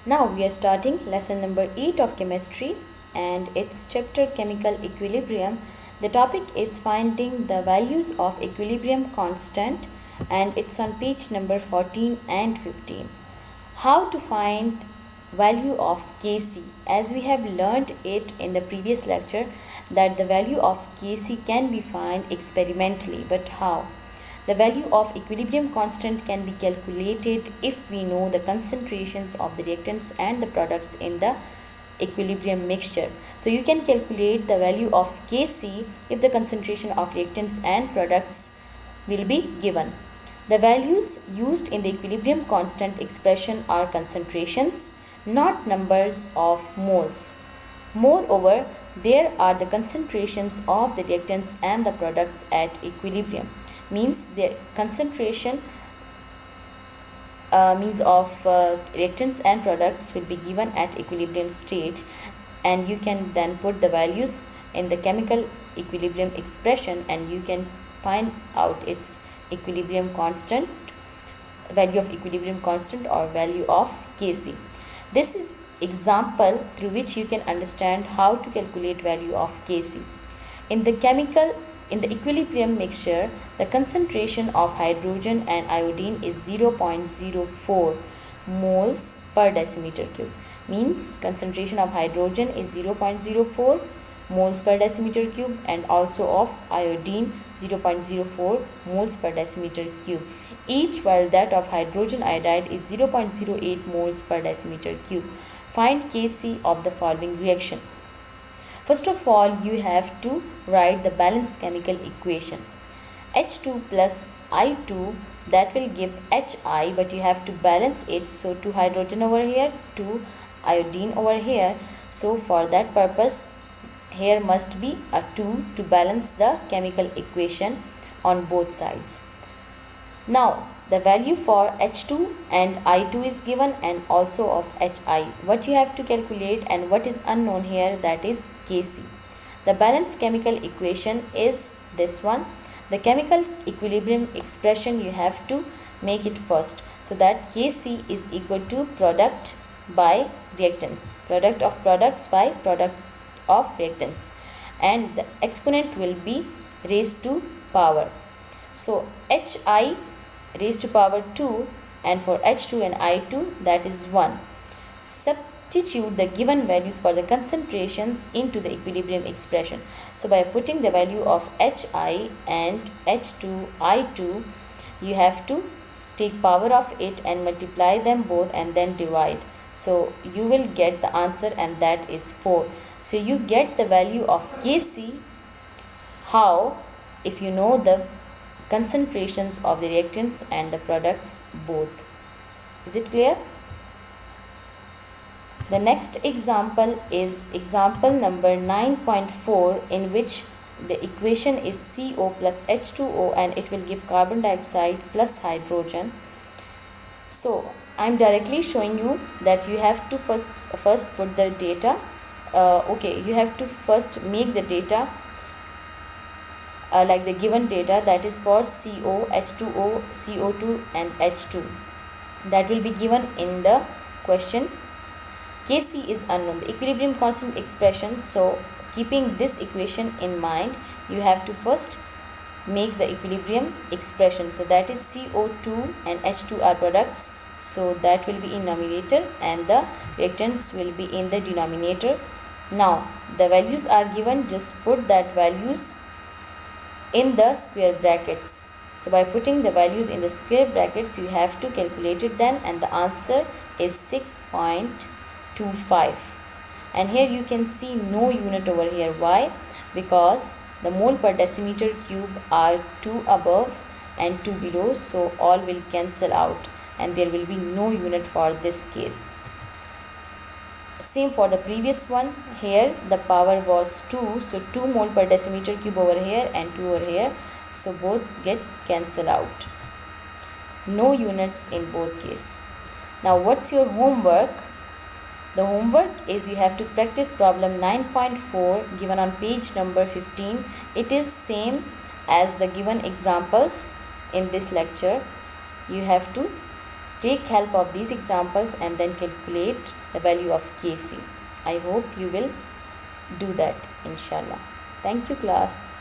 Now we are starting lesson number 8 of chemistry and its chapter chemical equilibrium. The topic is finding the values of equilibrium constant and it's on page number 14 and 15. How to find value of Kc? As we have learned it in the previous lecture that the value of Kc can be found experimentally, but how? The value of equilibrium constant can be calculated if we know the concentrations of the reactants and the products in the equilibrium mixture. So you can calculate the value of Kc if the concentration of reactants and products will be given. The values used in the equilibrium constant expression are concentrations, not numbers of moles. Moreover, there are the concentrations of the reactants and the products at equilibrium. Means the concentration reactants and products will be given at equilibrium state, and you can then put the values in the chemical equilibrium expression and you can find out its equilibrium constant, value of equilibrium constant or value of Kc. This is example through which you can understand how to calculate value of Kc. In the equilibrium mixture, the concentration of hydrogen and iodine is 0.04 moles per decimeter cube. Means concentration of hydrogen is 0.04 moles per decimeter cube and also of iodine 0.04 moles per decimeter cube each, while that of hydrogen iodide is 0.08 moles per decimeter cube. Find Kc of the following reaction. First of all, you have to write the balanced chemical equation. H2 plus I2, that will give Hi, but you have to balance it. So 2 hydrogen over here, 2 iodine over here. So for that purpose, here must be a 2 to balance the chemical equation on both sides. Now the value for H2 and I2 is given and also of Hi. What you have to calculate and what is unknown here, that is Kc. The balanced chemical equation is this one. The chemical equilibrium expression you have to make it first. So that Kc is equal to product by reactants. Product of products by product of reactants. And the exponent will be raised to power. So Hi raised to power 2 and for H2 and I2 that is 1. Substitute the given values for the concentrations into the equilibrium expression. So by putting the value of Hi and H2, I2, you have to take power of it and multiply them both and then divide. So you will get the answer and that is 4. So you get the value of Kc. How? If you know the concentrations of the reactants and the products both. Is it clear? The next example is example number 9.4, in which the equation is CO plus H2O and it will give carbon dioxide plus hydrogen. So I am directly showing you that you have to first put the data. You have to first make the data like the given data, that is for CO, H2O, CO2 and H2. That will be given in the question. Kc is unknown, the equilibrium constant expression. So keeping this equation in mind, you have to first make the equilibrium expression. So that is CO2 and H2 are products. So that will be in numerator and the reactants will be in the denominator. Now the values are given, just put that values in the square brackets. So by putting the values in the square brackets, you have to calculate it then, and the answer is 6.25. And here you can see no unit over here. Why? Because the mole per decimeter cube are 2 above and 2 below, so all will cancel out and there will be no unit for this case. Same for the previous one. Here the power was 2, so 2 mole per decimeter cube over here and 2 over here, so both get cancelled out. No units in both cases. Now what's your homework? The homework is you have to practice problem 9.4 given on page number 15. It is same as the given examples in this lecture. You have to take help of these examples and then calculate the value of Kc. I hope you will do that inshallah. Thank you class.